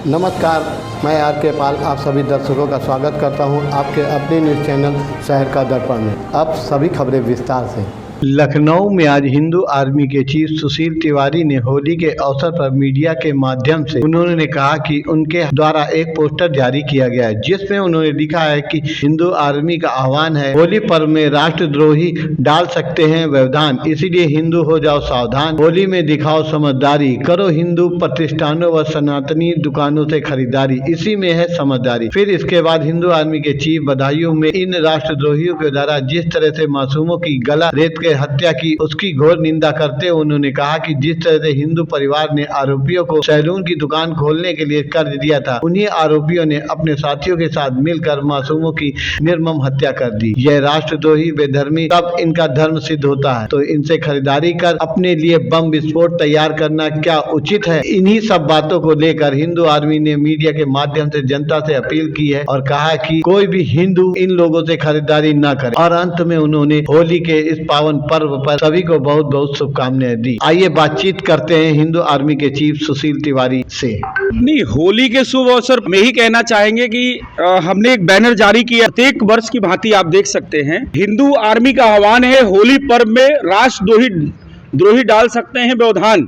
नमस्कार, मैं आर के पाल आप सभी दर्शकों का स्वागत करता हूं आपके अपने न्यूज़ चैनल शहर का दर्पण में। अब सभी खबरें विस्तार से। लखनऊ में आज हिंदू आर्मी के चीफ सुशील तिवारी ने होली के अवसर पर मीडिया के माध्यम से उन्होंने कहा कि उनके द्वारा एक पोस्टर जारी किया गया है जिसमें उन्होंने लिखा है कि हिंदू आर्मी का आह्वान है, होली पर्व में राष्ट्रद्रोही डाल सकते हैं व्यवधान, इसीलिए हिंदू हो जाओ सावधान, होली में दिखाओ समझदारी, करो हिंदू प्रतिष्ठानों व सनातनी दुकानों से खरीदारी, इसी में है समझदारी। फिर इसके बाद हिंदू आर्मी के चीफ बधाइयों में इन राष्ट्रद्रोहियों के द्वारा जिस तरह से मासूमों की गला रेत के हत्या की उसकी घोर निंदा करते हुए उन्होंने कहा कि जिस तरह से हिंदू परिवार ने आरोपियों को सैलून की दुकान खोलने के लिए कर्ज दिया था, उन्हीं आरोपियों ने अपने साथियों के साथ मिलकर मासूमों की निर्मम हत्या कर दी। यह राष्ट्रद्रोही बेधर्मी तब इनका धर्म सिद्ध होता है, तो इनसे खरीदारी कर अपने लिए बम विस्फोट तैयार करना क्या उचित है? इन्हीं सब बातों को लेकर हिंदू आर्मी ने मीडिया के माध्यम से जनता से अपील की है और कहा कि कोई भी हिंदू इन लोगों से खरीदारी न करे। और अंत में उन्होंने होली के इस पावन पर्व पर सभी को बहुत बहुत शुभकामनाएं दी। आइए बातचीत करते हैं हिंदू आर्मी के चीफ सुशील तिवारी से। नहीं, होली के शुभ अवसर में ही कहना चाहेंगे कि हमने एक बैनर जारी किया, प्रत्येक वर्ष की भांति आप देख सकते हैं। हिंदू आर्मी का आह्वान है, होली पर्व में राष्ट्रद्रोही डाल सकते हैं व्यवधान,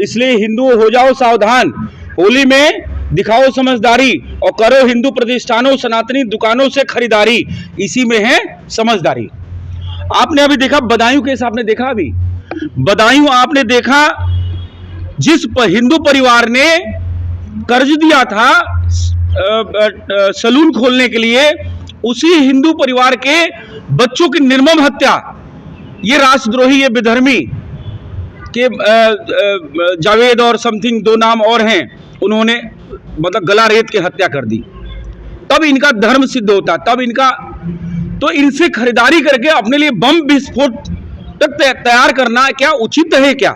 इसलिए हिंदू हो जाओ सावधान, होली में दिखाओ समझदारी और करो हिंदू प्रतिष्ठानों सनातनी दुकानों से खरीदारी, इसी में है समझदारी। आपने अभी देखा बदायूं केस, आपने देखा अभी बदायूं आपने देखा, जिस हिंदू परिवार ने कर्ज दिया था सैलून खोलने के लिए, उसी हिंदू परिवार के बच्चों की निर्मम हत्या, ये राष्ट्रद्रोही, ये बेधर्मी के जावेद और समथिंग दो नाम और हैं, उन्होंने मतलब गला रेत के हत्या कर दी। तब इनका धर्म सिद्ध होता, तब इनका, तो इनसे खरीदारी करके अपने लिए बम विस्फोट तक तैयार करना क्या उचित है क्या?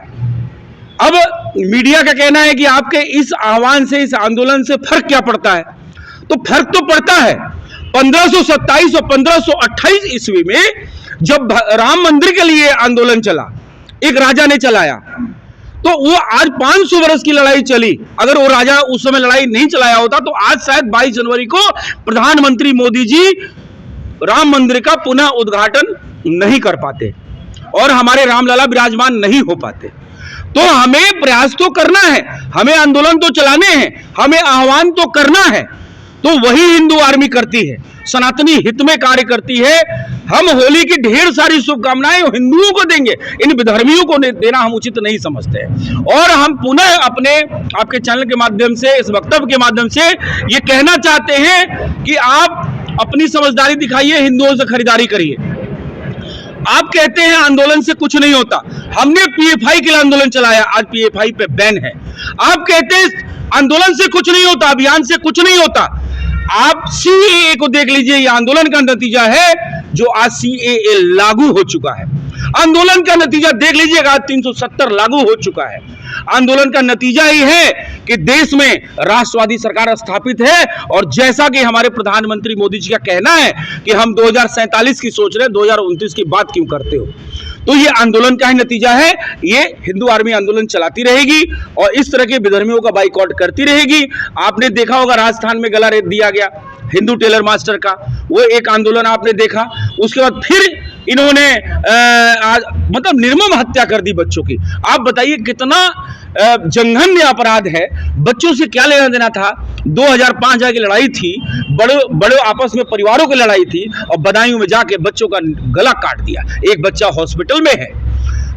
अब मीडिया का कहना है कि आपके इस आह्वान से, इस आंदोलन से फर्क क्या पड़ता है? तो फर्क तो पड़ता है। 1527 और 1528 ईस्वी में जब राम मंदिर के लिए आंदोलन चला, एक राजा ने चलाया, तो वो आज 500 वर्ष की लड़ाई चली। अगर वो राजा उस समय लड़ाई नहीं चलाया होता तो आज शायद 22 जनवरी को प्रधानमंत्री मोदी जी राम मंदिर का पुनः उद्घाटन नहीं कर पाते और हमारे रामलला विराजमान नहीं हो पाते। तो हमें प्रयास तो करना है, हमें आंदोलन तो चलाने हैं, हमें आह्वान तो करना है, तो वही हिंदू आर्मी करती है, सनातनी हित में कार्य करती है। हम होली की ढेर सारी शुभकामनाएं हिंदुओं को देंगे, इन विधर्मियों को देना हम उचित नहीं समझते। और हम पुनः अपने आपके चैनल के माध्यम से, इस वक्तव्य के माध्यम से ये कहना चाहते हैं कि आप अपनी समझदारी दिखाइए, हिंदुओं से खरीदारी करिए। आप कहते हैं आंदोलन से कुछ नहीं होता, हमने पीएफआई के लिए आंदोलन चलाया, आज पीएफआई पे बैन है। आप कहते हैं आंदोलन से कुछ नहीं होता, अभियान से कुछ नहीं होता, आप सीएए को देख लीजिए, ये आंदोलन का नतीजा है जो आज सीएए लागू हो चुका है। आंदोलन का नतीजा देख लीजिएगा, आज 370 लागू हो चुका है। आंदोलन का नतीजा ही है कि देश में राष्ट्रवादी सरकार स्थापित है। और जैसा कि हमारे प्रधानमंत्री मोदी जी का कहना है कि हम 2047 की सोच रहे हैं, 2029 की बात क्यों करते हो? तो ये आंदोलन का ही नतीजा है। ये हिंदू आर्मी आंदोलन चलाती रहेगी और इस तरह के विधर्मियों का बाइकआउट करती रहेगी। आपने देखा होगा राजस्थान में गला रेत दिया गया हिंदू टेलर मास्टर का, वो एक आंदोलन आपने देखा। उसके बाद फिर इन्होंने मतलब निर्मम हत्या कर दी बच्चों की। आप बताइए कितना जघन्य अपराध है। बच्चों से क्या लेना देना था? 2005 की लड़ाई थी, बड़े आपस में परिवारों की लड़ाई थी और बदायूं में जाके बच्चों का गला काट दिया। एक बच्चा हॉस्पिटल में है।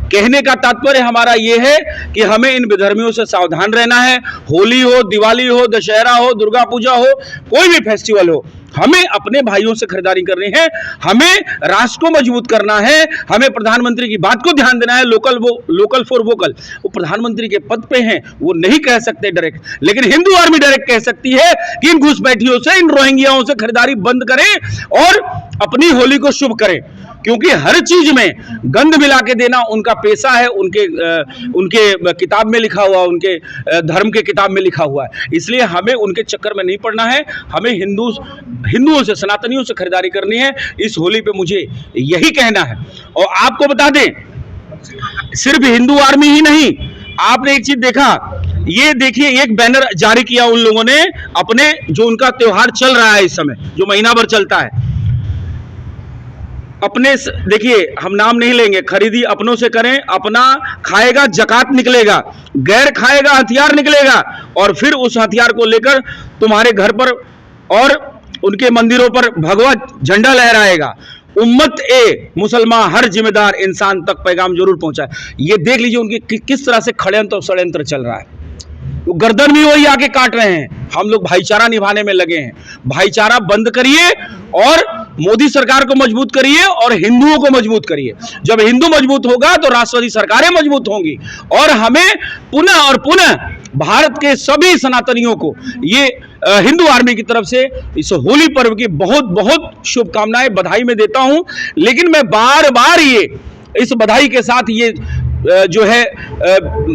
कहने का तात्पर्य हमारा ये है कि हमें इन विधर्मियों से सावधान रहना है। होली हो, दिवाली हो, दशहरा हो, दुर्गा पूजा हो, कोई भी फेस्टिवल हो, हमें अपने भाइयों से खरीदारी करनी है, हमें राष्ट्र को मजबूत करना है, हमें प्रधानमंत्री की बात को ध्यान देना है। लोकल फॉर वोकल, वो प्रधानमंत्री के पद पे हैं, वो नहीं कह सकते डायरेक्ट, लेकिन हिंदू आर्मी डायरेक्ट कह सकती है कि इन घुसपैठियों से, इन रोहिंग्याओं से खरीदारी बंद करें और अपनी होली को शुभ करें। क्योंकि हर चीज में गंध मिला के देना उनका पेशा है, उनके किताब में लिखा हुआ, उनके धर्म के किताब में लिखा हुआ है। इसलिए हमें उनके चक्कर में नहीं पड़ना है, हमें हिंदुओं से, सनातनियों से खरीदारी करनी है। इस होली पे मुझे यही कहना है। और आपको बता दें, सिर्फ हिंदू आर्मी ही नहीं, आपने एक चीज देखा, ये देखिए एक बैनर जारी किया उन लोगों ने अपने, जो उनका त्योहार चल रहा है इस समय, जो महीना भर चलता है, अपने, देखिए हम नाम नहीं लेंगे, खरीदी अपनों से करें, अपना खाएगा जकात निकलेगा, गैर खाएगा हथियार निकलेगा, और फिर उस हथियार को लेकर तुम्हारे घर पर और उनके मंदिरों पर भगवा झंडा लहराएगा। उम्मत ए मुसलमान हर जिम्मेदार इंसान तक पैगाम जरूर पहुंचाए। ये देख लीजिए उनके किस तरह से षड्यंत्र चल रहा है। वो गर्दन भी वही आके काट रहे हैं। हम लोग भाईचारा निभाने में लगे हैं। भाईचारा बंद करिए और मोदी सरकार को मजबूत करिए और हिंदुओं को मजबूत करिए। जब हिंदू मजबूत होगा तो राष्ट्रवादी सरकारें मजबूत होंगी, और हमें पुनः और पुनः भारत के सभी सनातनियों को ये हिंदू आर्मी की तरफ से इस होली पर्व की बहुत बहुत शुभकामनाएं, बधाई मैं देता हूं। लेकिन मैं बार बार ये इस बधाई के साथ ये जो है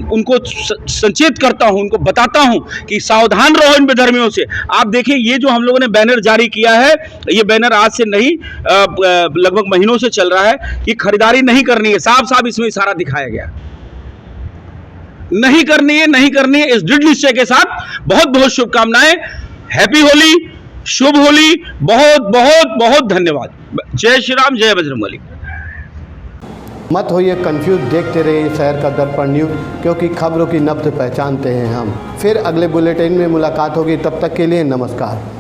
उनको संचेत करता हूं, उनको बताता हूं कि सावधान रहो इन बेधर्मियों से। आप देखिए ये जो हम लोगों ने बैनर जारी किया है, ये बैनर आज से नहीं लगभग महीनों से चल रहा है कि खरीदारी नहीं करनी है। साफ साफ इसमें इशारा दिखाया गया, नहीं करनी है, नहीं करनी है। इस दृढ़ निश्चय के साथ बहुत बहुत शुभकामनाएं। हैप्पी होली, शुभ होली, बहुत बहुत बहुत धन्यवाद। जय श्री राम, जय बजरंगबली। मत होइए कंफ्यूज, देखते रहिए शहर का दर्पण न्यूज़, क्योंकि खबरों की नब्ज पहचानते हैं हम। फिर अगले बुलेटिन में मुलाकात होगी, तब तक के लिए नमस्कार।